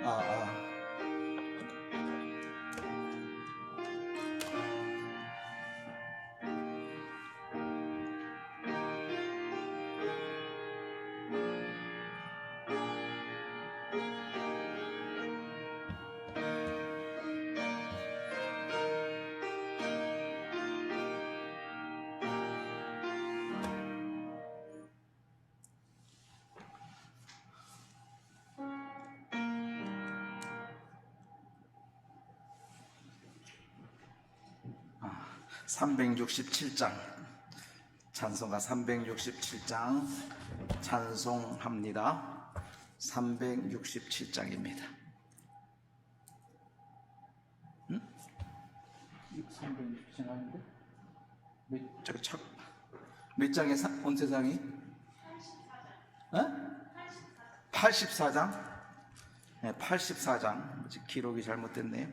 아, 아. 367장 찬송가 367장 찬송합니다. 367장입니다. 367장 아닌데? 몇 장에 온 세상이? 84장? 네, 84장. 기록이 잘못됐네요.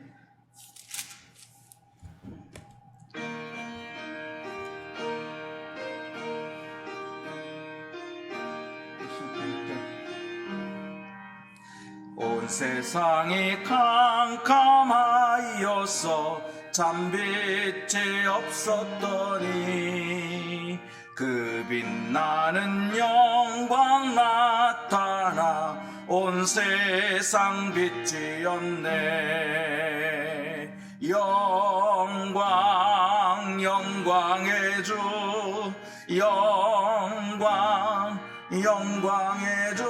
온 세상이 캄캄하여서 잠빛이 없었더니 그 빛나는 영광 나타나 온 세상 빛이었네. 영광 영광의 주 영광 영광의 주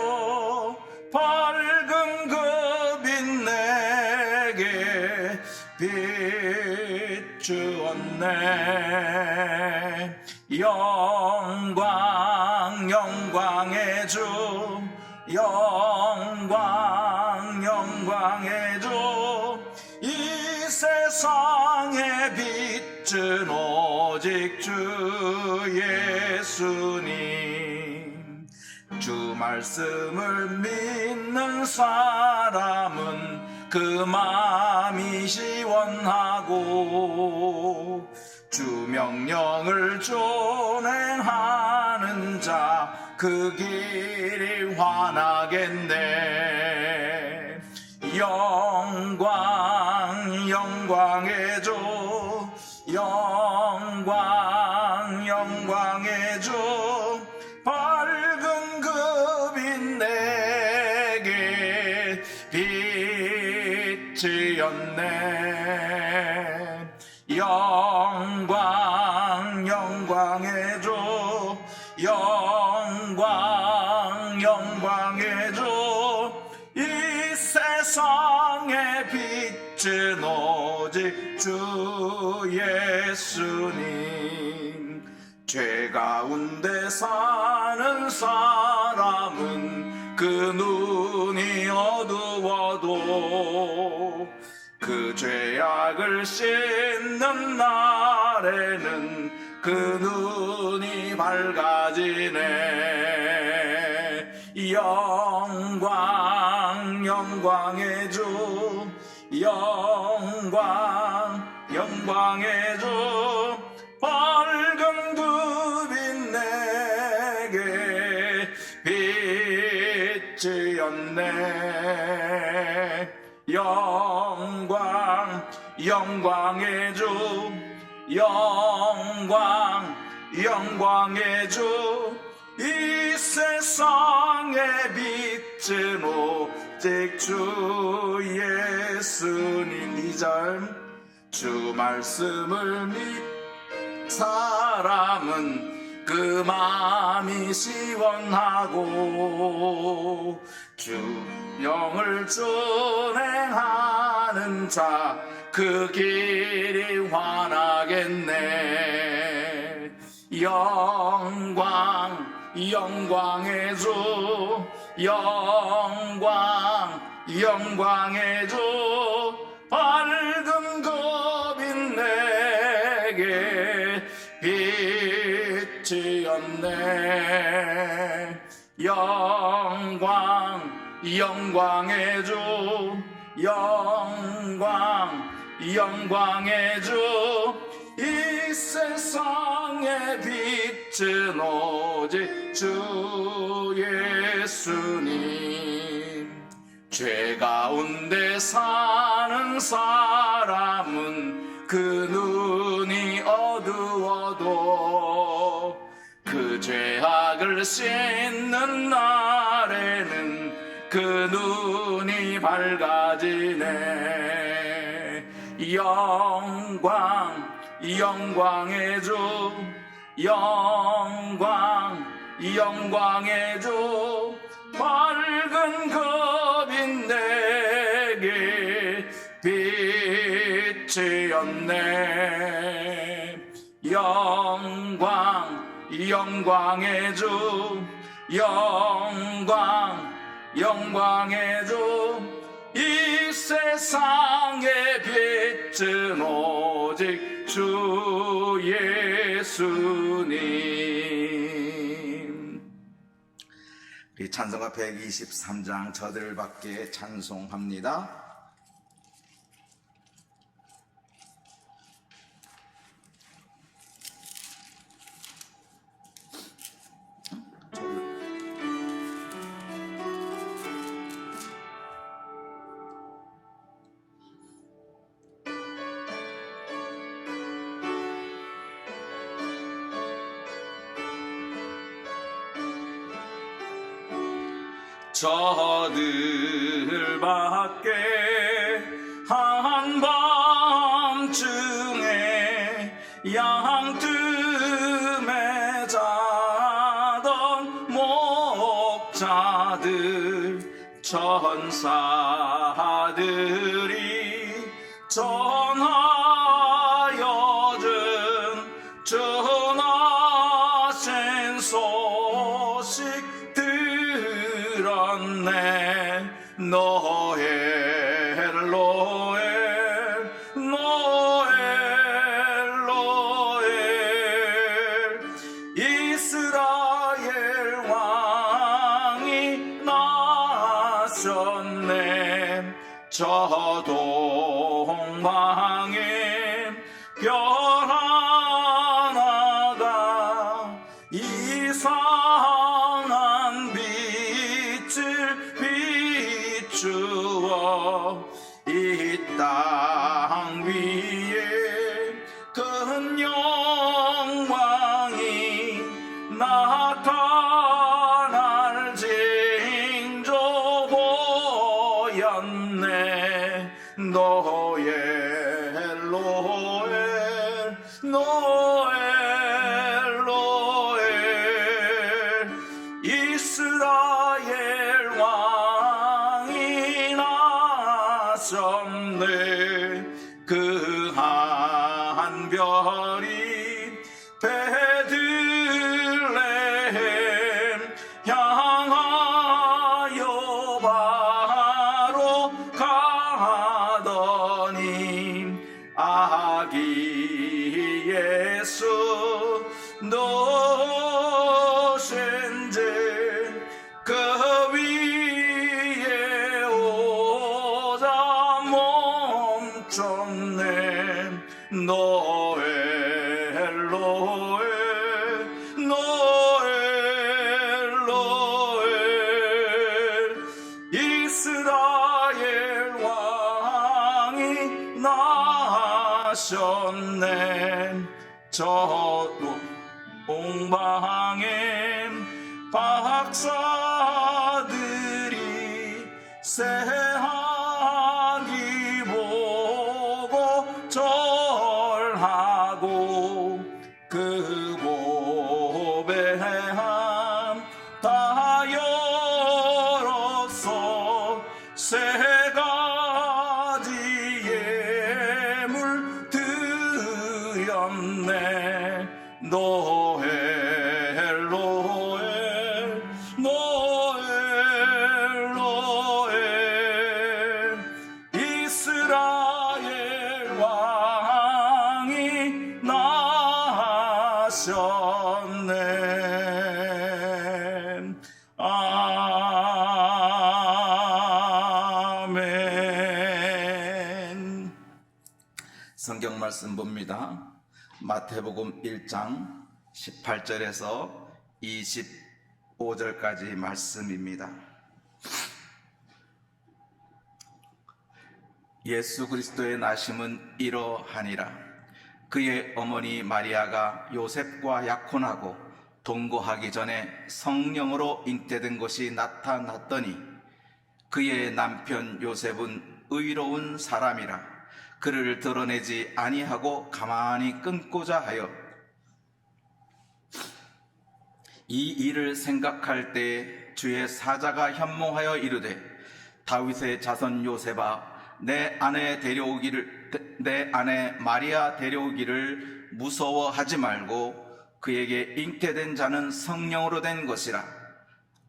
밝은 그 빛 내게 비추었네. 영광 영광의 주 영광 영광의 주 이 세상의 빛은 오직 주 예수님. 주 말씀을 믿는 사람은 그 마음이 시원하고 주 명령을 준행하는 자 그 길이 환하겠네. 영광 영광의 주 영광 영광의 주 밝은 그 빛 내게 빛이었네. 영광 영광의 주 영광 영광의 주 이 세상의 빛은 오직 주 예수님. 죄 가운데 사는 사람은 그 눈이 어두워도 그 죄악을 씻는 날에는 그 눈이 밝아지네. 영광 영광의 주 영광 영광의 주 밝은 그 빛 내게 빛이었네. 영광 영광의 주 영광 영광의 주 이 세상의 빛은 오직 주 예수님. 2절 주 말씀을 사람은 그 마음이 시원하고 주 명을 준행하는 자 그 길이 환하겠네. 영광 영광의 주 영광 영광의 주 밝은 그 빛 내게 빛이었네. 영광 영광의 주 영광 영광의 주 이 세상의 빛은 오직 주 예수님. 죄 가운데 사는 사람은 그 눈이 어두워도 그 죄악을 씻는 날에는 그 눈이 밝아지네. 영광의 주, 영광의 주, 밝은 겁인 내게 빛이었네. 영광의 주, 영광의 주, 이 세상의 빛은 오직 주 예수님. 우리 찬송가 123장 저들을 받게 찬송합니다. 저들 밖에 한밤중에 양틈에 자던 목자들, 천사들이 전하여준 전하신 소식 들었네. 노엘 노엘 노엘 노엘, 이스라엘 왕이 나셨네. 저 동방에 별 하나가 이상한 빛을 비추어 이 땅 위에 큰 영광이 나타날 징조 보였네. 노엘 노엘 노엘 노엘, 이스라엘 왕이 나셨네. 그 한 별이 베들레헴 향하여 바로 가더니 아기 예수 노신지 그 위에 오자 멈췄네. 노엘 노엘 노엘 노엘, 이스라엘 왕이 나셨네. 저 동방에 박사들이 새하기 보고 절하고 그 보배함 다 열었어. 세 가지 예물 드렸네. 노엘 노엘 노엘 노엘, 이스라엘 왕이 나셨네. 아멘. 성경 말씀 봅니다. 마태복음 1장 18절에서 25절까지 말씀입니다. 예수 그리스도의 나심은 이러하니라. 그의 어머니 마리아가 요셉과 약혼하고 동거하기 전에 성령으로 잉태된 것이 나타났더니 그의 남편 요셉은 의로운 사람이라 그를 드러내지 아니하고 가만히 끊고자 하여 이 일을 생각할 때 주의 사자가 현몽하여 이르되 다윗의 자손 요셉아 내 아내 마리아 데려오기를 무서워하지 말고 그에게 잉태된 자는 성령으로 된 것이라.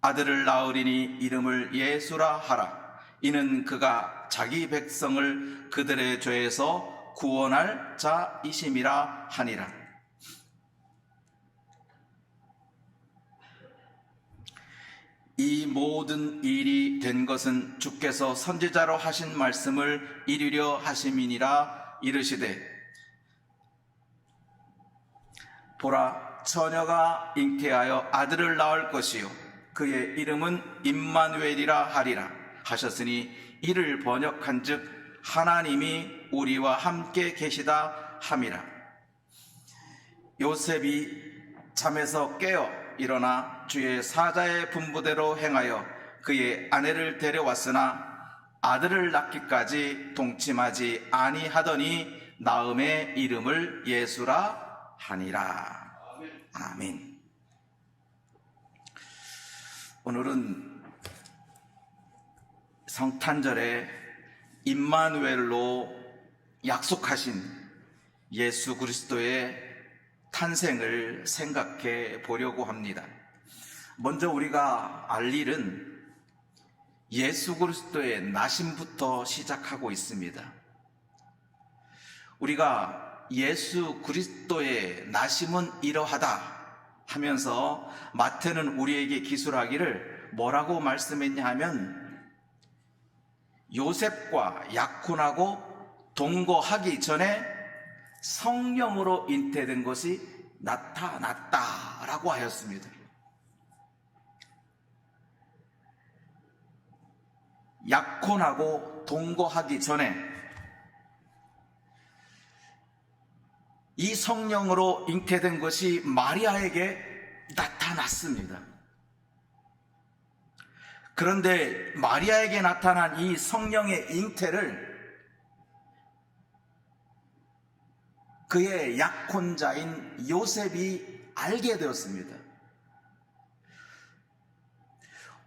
아들을 낳으리니 이름을 예수라 하라. 이는 그가 자기 백성을 그들의 죄에서 구원할 자이심이라 하니라. 이 모든 일이 된 것은 주께서 선지자로 하신 말씀을 이루려 하심이니라. 이르시되 보라 처녀가 잉태하여 아들을 낳을 것이요 그의 이름은 임마누엘이라 하리라 하셨으니 이를 번역한즉 하나님이 우리와 함께 계시다 함이라. 요셉이 잠에서 깨어 일어나 주의 사자의 분부대로 행하여 그의 아내를 데려왔으나 아들을 낳기까지 동침하지 아니하더니 나음의 이름을 예수라 하니라. 아멘. 오늘은 성탄절에 임마누엘로 약속하신 예수 그리스도의 탄생을 생각해 보려고 합니다. 먼저 우리가 알 일은 예수 그리스도의 나심부터 시작하고 있습니다. 우리가 예수 그리스도의 나심은 이러하다 하면서 마태는 우리에게 기술하기를 뭐라고 말씀했냐 하면 요셉과 약혼하고 동거하기 전에 성령으로 잉태된 것이 나타났다라고 하였습니다. 약혼하고 동거하기 전에 이 성령으로 잉태된 것이 마리아에게 나타났습니다. 그런데 마리아에게 나타난 이 성령의 잉태를 그의 약혼자인 요셉이 알게 되었습니다.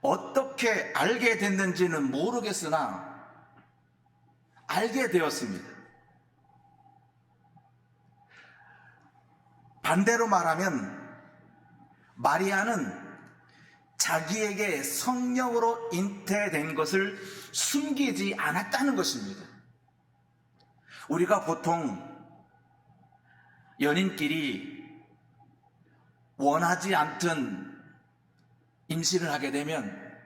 어떻게 알게 됐는지는 모르겠으나 알게 되었습니다. 반대로 말하면 마리아는 자기에게 성령으로 잉태된 것을 숨기지 않았다는 것입니다. 우리가 보통 연인끼리 원하지 않던 임신을 하게 되면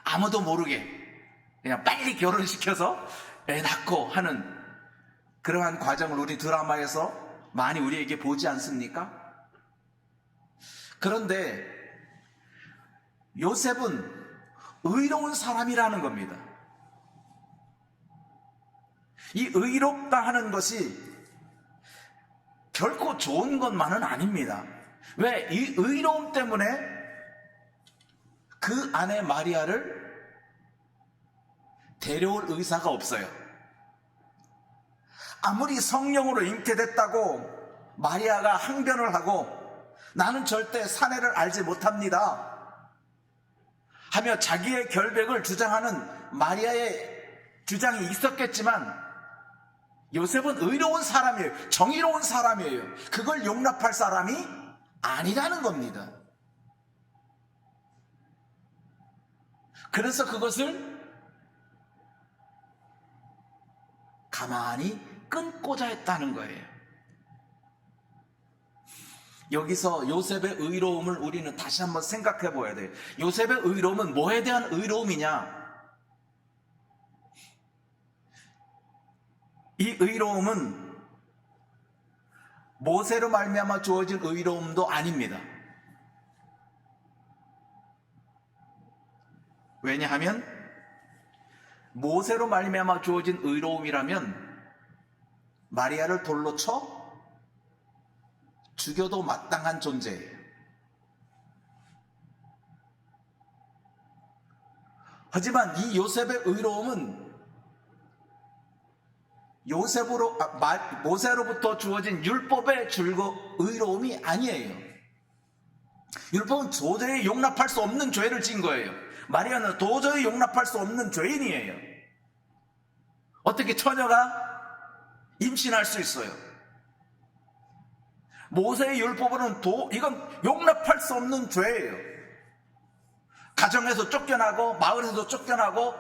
아무도 모르게 그냥 빨리 결혼시켜서 애 낳고 하는 그러한 과정을 우리 드라마에서 많이 우리에게 보지 않습니까? 그런데 요셉은 의로운 사람이라는 겁니다. 이 의롭다 하는 것이 결코 좋은 것만은 아닙니다. 왜? 이 의로움 때문에 그 아내 마리아를 데려올 의사가 없어요. 아무리 성령으로 잉태됐다고 마리아가 항변을 하고 나는 절대 사내를 알지 못합니다 하며 자기의 결백을 주장하는 마리아의 주장이 있었겠지만 요셉은 의로운 사람이에요. 정의로운 사람이에요. 그걸 용납할 사람이 아니라는 겁니다. 그래서 그것을 가만히 끊고자 했다는 거예요. 여기서 요셉의 의로움을 우리는 다시 한번 생각해 보아야 돼요. 요셉의 의로움은 뭐에 대한 의로움이냐? 이 의로움은 모세로 말미암아 주어진 의로움도 아닙니다. 왜냐하면 모세로 말미암아 주어진 의로움이라면 마리아를 돌로 쳐 죽여도 마땅한 존재예요. 하지만 이 요셉의 의로움은 모세로부터 주어진 율법의 의로움이 아니에요. 율법은 도저히 용납할 수 없는 죄를 지은 거예요. 마리아는 도저히 용납할 수 없는 죄인이에요. 어떻게 처녀가 임신할 수 있어요? 모세의 율법으로는 이건 용납할 수 없는 죄예요. 가정에서 쫓겨나고 마을에서 쫓겨나고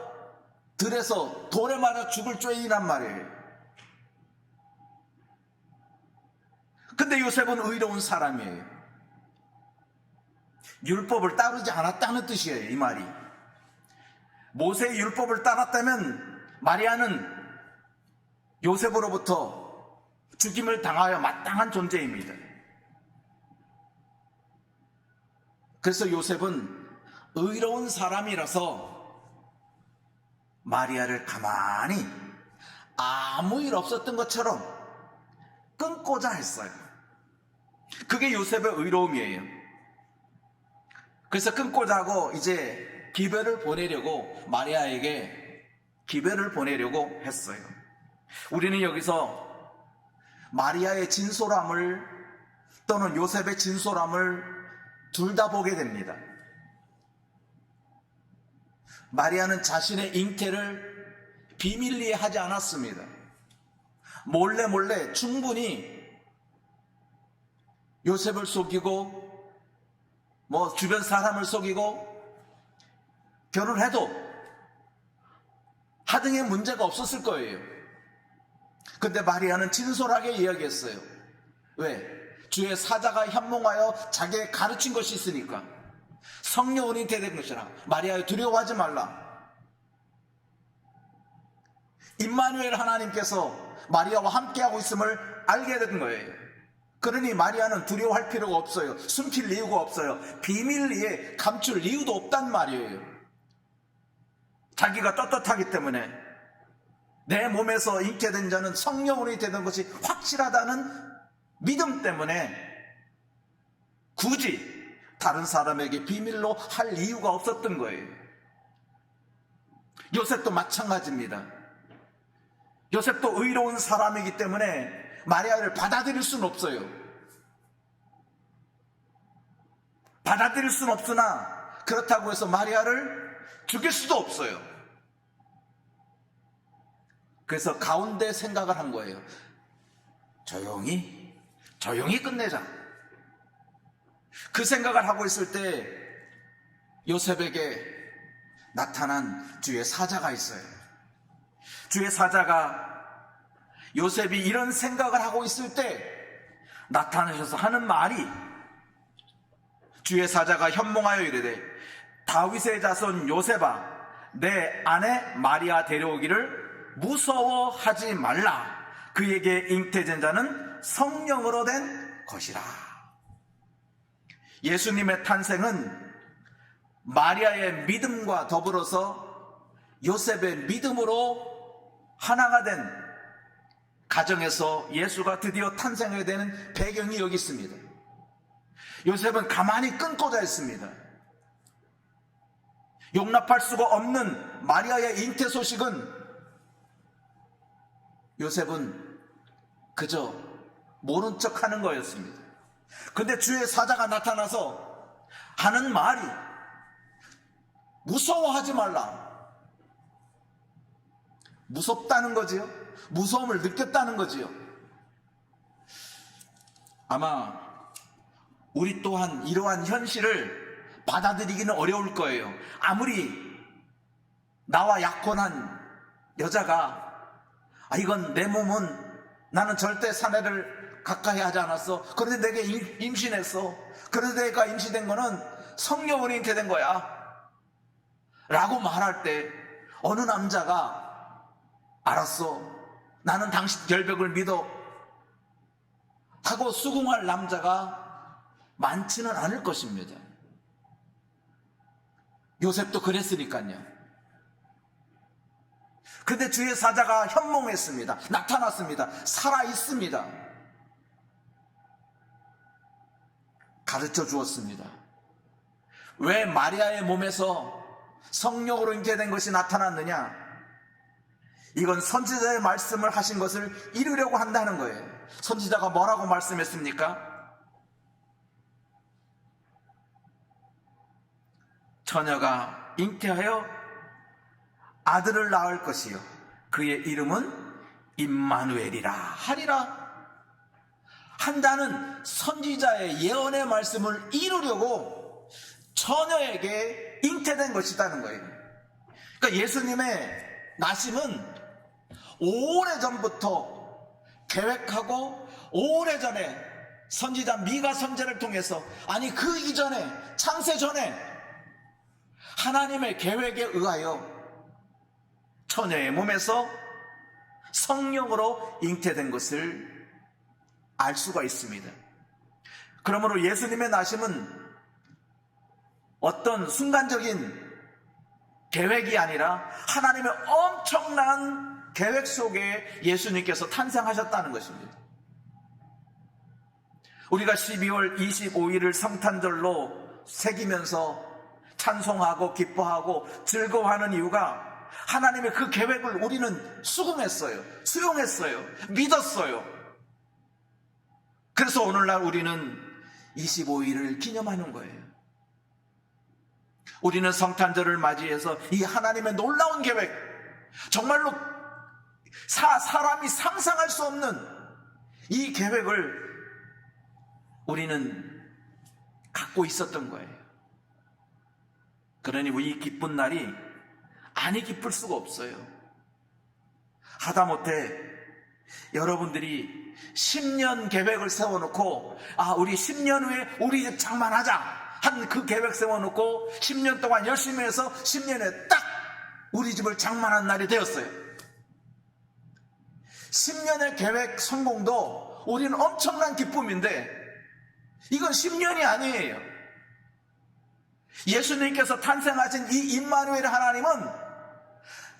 들에서 돌에 맞아 죽을 죄인이란 말이에요. 근데 요셉은 의로운 사람이에요. 율법을 따르지 않았다는 뜻이에요, 이 말이. 모세의 율법을 따랐다면 마리아는 요셉으로부터 죽임을 당하여 마땅한 존재입니다. 그래서 요셉은 의로운 사람이라서 마리아를 가만히 아무 일 없었던 것처럼 끊고자 했어요. 그게 요셉의 의로움이에요. 그래서 끊고자 하고 이제 기별을 보내려고 마리아에게 기별을 보내려고 했어요. 우리는 여기서 마리아의 진솔함을 또는 요셉의 진솔함을 둘 다 보게 됩니다. 마리아는 자신의 잉태를 비밀리에 하지 않았습니다. 몰래 충분히 요셉을 속이고 주변 사람을 속이고 결혼해도 하등의 문제가 없었을 거예요. 근데 마리아는 진솔하게 이야기했어요. 왜? 주의 사자가 현몽하여 자기에게 가르친 것이 있으니까. 성령이 잉태된 것이라. 마리아여, 두려워하지 말라. 임마누엘 하나님께서 마리아와 함께하고 있음을 알게 된 거예요. 그러니 마리아는 두려워할 필요가 없어요. 숨길 이유가 없어요. 비밀리에 감출 이유도 없단 말이에요. 자기가 떳떳하기 때문에 내 몸에서 잉태된 자는 성령으로 잉태된 것이 확실하다는 믿음 때문에 굳이 다른 사람에게 비밀로 할 이유가 없었던 거예요. 요셉도 마찬가지입니다. 요셉도 의로운 사람이기 때문에 마리아를 받아들일 수는 없어요. 받아들일 수는 없으나 그렇다고 해서 마리아를 죽일 수도 없어요. 그래서 가운데 생각을 한 거예요. 조용히 끝내자. 그 생각을 하고 있을 때 요셉에게 나타난 주의 사자가 있어요. 주의 사자가 요셉이 이런 생각을 하고 있을 때 나타나셔서 하는 말이, 주의 사자가 현몽하여 이르되 다윗의 자손 요셉아, 내 아내 마리아 데려오기를 무서워하지 말라. 그에게 잉태된 자는 성령으로 된 것이라. 예수님의 탄생은 마리아의 믿음과 더불어서 요셉의 믿음으로 하나가 된 가정에서 예수가 드디어 탄생하게 되는 배경이 여기 있습니다. 요셉은 가만히 끊고자 했습니다. 용납할 수가 없는 마리아의 잉태 소식은 요셉은 그저 모른 척 하는 거였습니다. 근데 주의 사자가 나타나서 하는 말이 무서워하지 말라. 무섭다는 거지요. 무서움을 느꼈다는 거지요. 아마 우리 또한 이러한 현실을 받아들이기는 어려울 거예요. 아무리 나와 약혼한 여자가 이건 내 몸은 나는 절대 사내를 가까이 하지 않았어. 그런데 내게 임신했어. 그런데 내가 임신된 거는 성령으로 잉태된 거야 라고 말할 때 어느 남자가 알았어, 나는 당신 결백을 믿어 하고 수긍할 남자가 많지는 않을 것입니다. 요셉도 그랬으니까요. 근데 주의 사자가 현몽했습니다. 나타났습니다. 살아 있습니다. 가르쳐 주었습니다. 왜 마리아의 몸에서 성령으로 잉태된 것이 나타났느냐? 이건 선지자의 말씀을 하신 것을 이루려고 한다는 거예요. 선지자가 뭐라고 말씀했습니까? 처녀가 잉태하여 아들을 낳을 것이요 그의 이름은 임마누엘이라 하리라 한다는 선지자의 예언의 말씀을 이루려고 처녀에게 잉태된 것이라는 거예요. 그러니까 예수님의 나심은 오래전부터 계획하고 오래전에 선지자 미가 선지자를 통해서, 아니 그 이전에 창세 전에 하나님의 계획에 의하여 처녀의 몸에서 성령으로 잉태된 것을 알 수가 있습니다. 그러므로 예수님의 나심은 어떤 순간적인 계획이 아니라 하나님의 엄청난 계획 속에 예수님께서 탄생하셨다는 것입니다. 우리가 12월 25일을 성탄절로 새기면서 찬송하고 기뻐하고 즐거워하는 이유가 하나님의 그 계획을 우리는 수긍했어요. 수용했어요. 믿었어요. 그래서 오늘날 우리는 25일을 기념하는 거예요. 우리는 성탄절을 맞이해서 이 하나님의 놀라운 계획, 정말로 사람이 상상할 수 없는 이 계획을 우리는 갖고 있었던 거예요. 그러니 이 기쁜 날이 아니 기쁠 수가 없어요. 하다못해 여러분들이 10년 계획을 세워놓고 우리 10년 후에 우리 집 장만하자 한 그 계획 세워놓고 10년 동안 열심히 해서 10년에 딱 우리 집을 장만한 날이 되었어요. 10년의 계획 성공도 우리는 엄청난 기쁨인데 이건 10년이 아니에요. 예수님께서 탄생하신 이 임마누엘 하나님은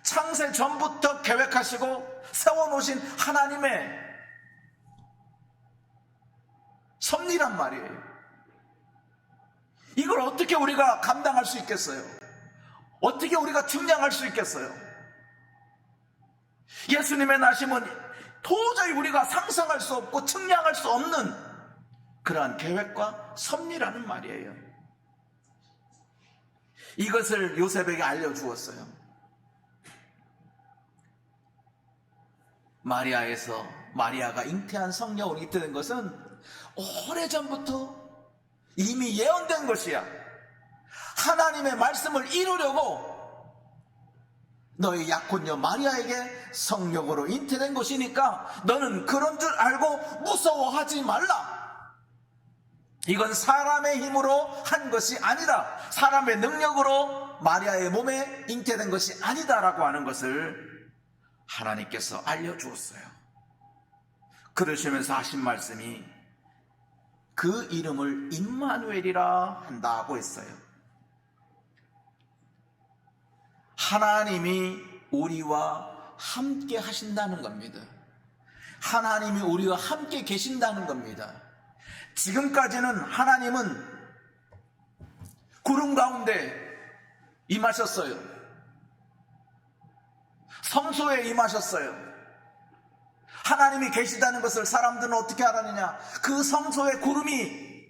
창세 전부터 계획하시고 세워놓으신 하나님의 섭리란 말이에요. 이걸 어떻게 우리가 감당할 수 있겠어요? 어떻게 우리가 측량할 수 있겠어요? 예수님의 나심은 도저히 우리가 상상할 수 없고 측량할 수 없는 그러한 계획과 섭리라는 말이에요. 이것을 요셉에게 알려주었어요. 마리아가 잉태한 성령으로 잉태된 것은 오래전부터 이미 예언된 것이야. 하나님의 말씀을 이루려고 너희 약혼녀 마리아에게 성령으로 잉태된 것이니까 너는 그런 줄 알고 무서워하지 말라. 이건 사람의 힘으로 한 것이 아니다. 사람의 능력으로 마리아의 몸에 잉태된 것이 아니다라고 하는 것을 하나님께서 알려주었어요. 그러시면서 하신 말씀이 그 이름을 임마누엘이라 한다고 했어요. 하나님이 우리와 함께 하신다는 겁니다. 하나님이 우리와 함께 계신다는 겁니다. 지금까지는 하나님은 구름 가운데 임하셨어요. 성소에 임하셨어요. 하나님이 계시다는 것을 사람들은 어떻게 알았느냐? 그 성소에 구름이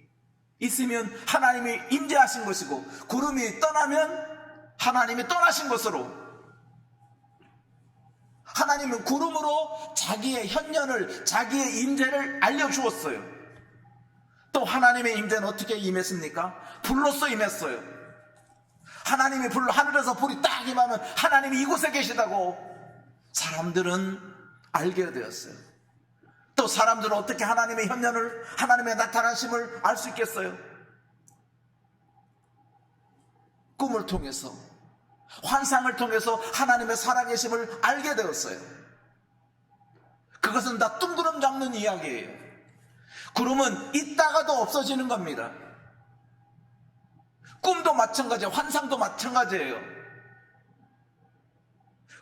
있으면 하나님이 임재하신 것이고, 구름이 떠나면 하나님이 떠나신 것으로, 하나님은 구름으로 자기의 현년을, 자기의 임재를 알려주었어요. 또 하나님의 임재는 어떻게 임했습니까? 불로써 임했어요. 하나님이 불로, 하늘에서 불이 딱 임하면 하나님이 이곳에 계시다고 사람들은 알게 되었어요. 또 사람들은 어떻게 하나님의 현년을, 하나님의 나타나심을 알 수 있겠어요? 꿈을 통해서, 환상을 통해서 하나님의 살아계심을 알게 되었어요. 그것은 다 뜬구름 잡는 이야기예요. 구름은 있다가도 없어지는 겁니다. 꿈도 마찬가지예요. 환상도 마찬가지예요.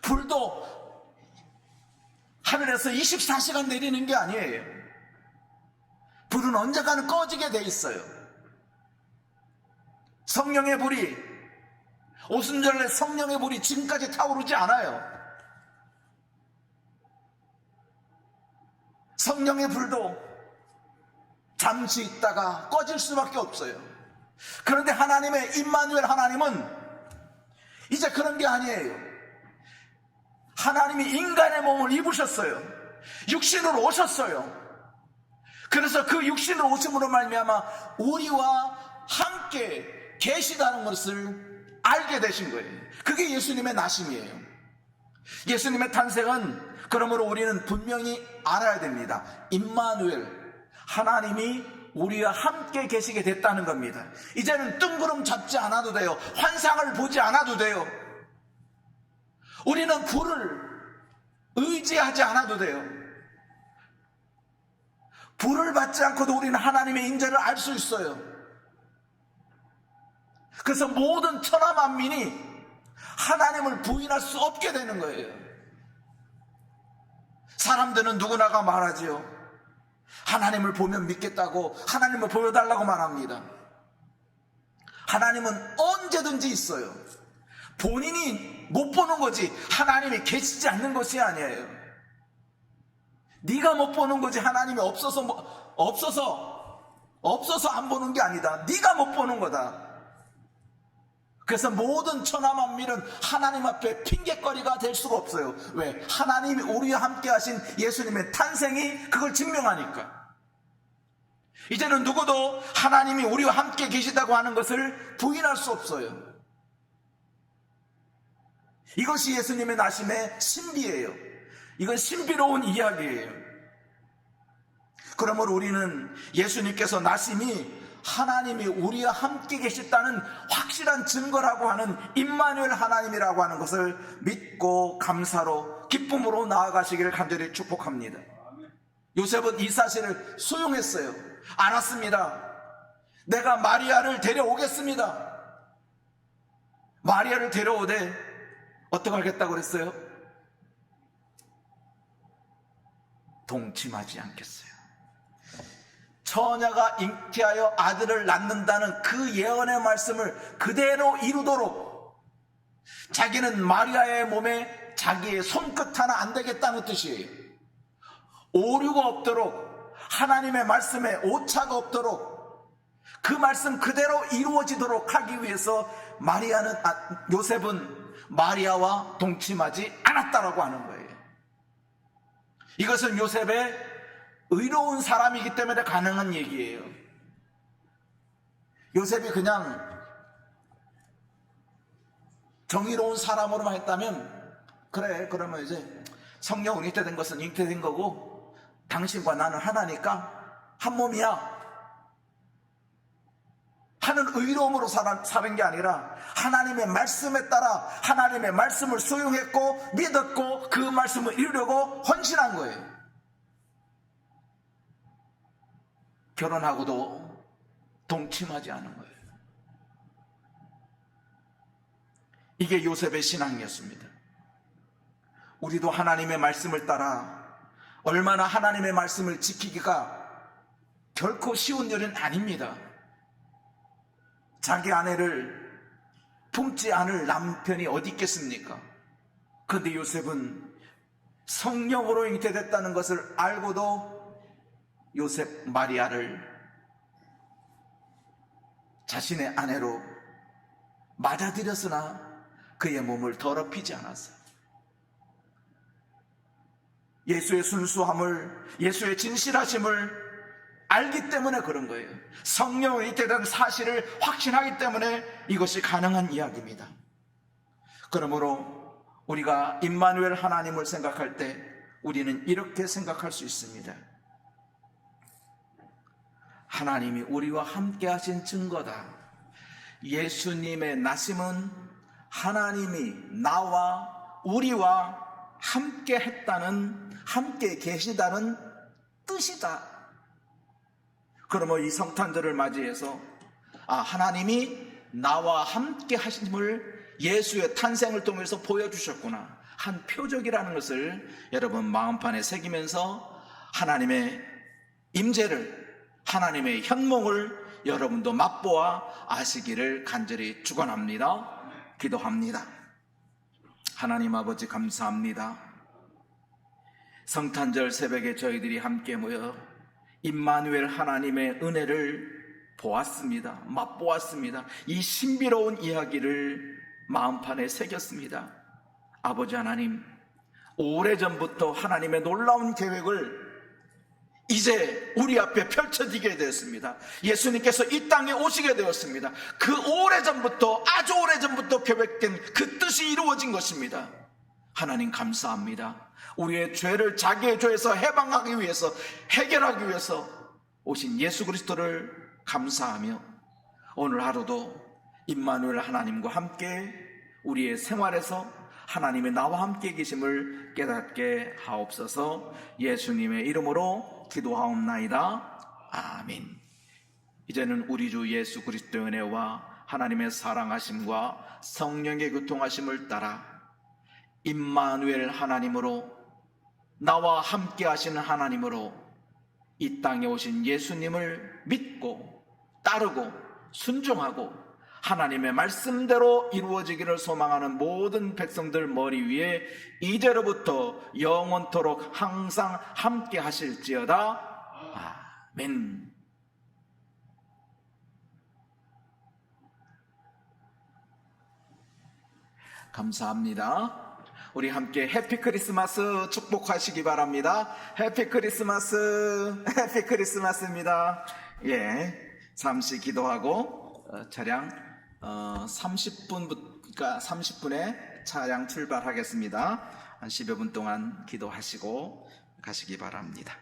불도 하늘에서 24시간 내리는 게 아니에요. 불은 언젠가는 꺼지게 돼 있어요. 성령의 불이, 오순절에 성령의 불이 지금까지 타오르지 않아요. 성령의 불도 잠시 있다가 꺼질 수밖에 없어요. 그런데 하나님의 임마누엘 하나님은 이제 그런 게 아니에요. 하나님이 인간의 몸을 입으셨어요. 육신으로 오셨어요. 그래서 그 육신으로 오심으로 말미암아 우리와 함께 계시다는 것을 알게 되신 거예요. 그게 예수님의 나심이에요. 예수님의 탄생은 그러므로 우리는 분명히 알아야 됩니다. 임마누엘, 하나님이 우리와 함께 계시게 됐다는 겁니다. 이제는 뜬구름 잡지 않아도 돼요. 환상을 보지 않아도 돼요. 우리는 불을 의지하지 않아도 돼요. 불을 받지 않고도 우리는 하나님의 인재를 알 수 있어요. 그래서 모든 천하 만민이 하나님을 부인할 수 없게 되는 거예요. 사람들은 누구나가 말하지요. 하나님을 보면 믿겠다고, 하나님을 보여달라고 말합니다. 하나님은 언제든지 있어요. 본인이 못 보는 거지 하나님이 계시지 않는 것이 아니에요. 네가 못 보는 거지 하나님이 없어서 안 보는 게 아니다. 네가 못 보는 거다. 그래서 모든 천하 만민은 하나님 앞에 핑계거리가 될 수가 없어요. 왜? 하나님이 우리와 함께 하신 예수님의 탄생이 그걸 증명하니까. 이제는 누구도 하나님이 우리와 함께 계시다고 하는 것을 부인할 수 없어요. 이것이 예수님의 나심의 신비예요. 이건 신비로운 이야기예요. 그러므로 우리는 예수님께서 나심이 하나님이 우리와 함께 계셨다는 확실한 증거라고 하는 임마누엘 하나님이라고 하는 것을 믿고 감사로 기쁨으로 나아가시기를 간절히 축복합니다. 요셉은 이 사실을 수용했어요. 알았습니다. 내가 마리아를 데려오겠습니다. 마리아를 데려오되 어떻게 하겠다고 그랬어요? 동침하지 않겠어요. 처녀가 잉태하여 아들을 낳는다는 그 예언의 말씀을 그대로 이루도록 자기는 마리아의 몸에 자기의 손끝 하나 안 되겠다는 뜻이에요. 오류가 없도록, 하나님의 말씀에 오차가 없도록 그 말씀 그대로 이루어지도록 하기 위해서 요셉은 마리아와 동침하지 않았다라고 하는 거예요. 이것은 요셉의 의로운 사람이기 때문에 가능한 얘기예요. 요셉이 그냥 정의로운 사람으로만 했다면, 그래, 그러면 이제 성령 잉태된 것은 잉태된 거고 당신과 나는 하나니까 한 몸이야 하는 의로움으로 사는 게 아니라 하나님의 말씀에 따라 하나님의 말씀을 수용했고 믿었고 그 말씀을 이루려고 헌신한 거예요. 결혼하고도 동침하지 않은 거예요. 이게 요셉의 신앙이었습니다. 우리도 하나님의 말씀을 따라 얼마나 하나님의 말씀을 지키기가 결코 쉬운 일은 아닙니다. 자기 아내를 품지 않을 남편이 어디 있겠습니까? 그런데 요셉은 성령으로 잉태됐다는 것을 알고도 요셉 마리아를 자신의 아내로 맞아들였으나 그의 몸을 더럽히지 않았어요. 예수의 순수함을, 예수의 진실하심을 알기 때문에 그런 거예요. 성령으로 잉태된 사실을 확신하기 때문에 이것이 가능한 이야기입니다. 그러므로 우리가 임마누엘 하나님을 생각할 때 우리는 이렇게 생각할 수 있습니다. 하나님이 우리와 함께 하신 증거다. 예수님의 나심은 하나님이 나와 우리와 함께 했다는, 함께 계시다는 뜻이다. 그러면 이 성탄절을 맞이해서 하나님이 나와 함께 하심을 예수의 탄생을 통해서 보여주셨구나. 한 표적이라는 것을 여러분 마음판에 새기면서 하나님의 임재를, 하나님의 현몽을 여러분도 맛보아 아시기를 간절히 축원합니다. 기도합니다. 하나님 아버지 감사합니다. 성탄절 새벽에 저희들이 함께 모여 임마누엘 하나님의 은혜를 보았습니다. 맛보았습니다. 이 신비로운 이야기를 마음판에 새겼습니다. 아버지 하나님, 오래전부터 하나님의 놀라운 계획을 이제 우리 앞에 펼쳐지게 되었습니다. 예수님께서 이 땅에 오시게 되었습니다. 그 오래전부터, 아주 오래전부터 계획된 그 뜻이 이루어진 것입니다. 하나님 감사합니다. 우리의 죄를 자기의 죄에서 해방하기 위해서, 해결하기 위해서 오신 예수 그리스도를 감사하며 오늘 하루도 임마누엘 하나님과 함께 우리의 생활에서 하나님의 나와 함께 계심을 깨닫게 하옵소서. 예수님의 이름으로 기도하옵나이다. 아멘. 이제는 우리 주 예수 그리스도의 은혜와 하나님의 사랑하심과 성령의 교통하심을 따라 임마누엘 하나님으로, 나와 함께 하시는 하나님으로 이 땅에 오신 예수님을 믿고 따르고 순종하고 하나님의 말씀대로 이루어지기를 소망하는 모든 백성들 머리 위에 이제로부터 영원토록 항상 함께 하실지어다. 아멘. 감사합니다. 우리 함께 해피 크리스마스 축복하시기 바랍니다. 해피 크리스마스, 해피 크리스마스입니다. 예, 잠시 기도하고 차량 30분에 차량 출발하겠습니다. 한 10여 분 동안 기도하시고 가시기 바랍니다.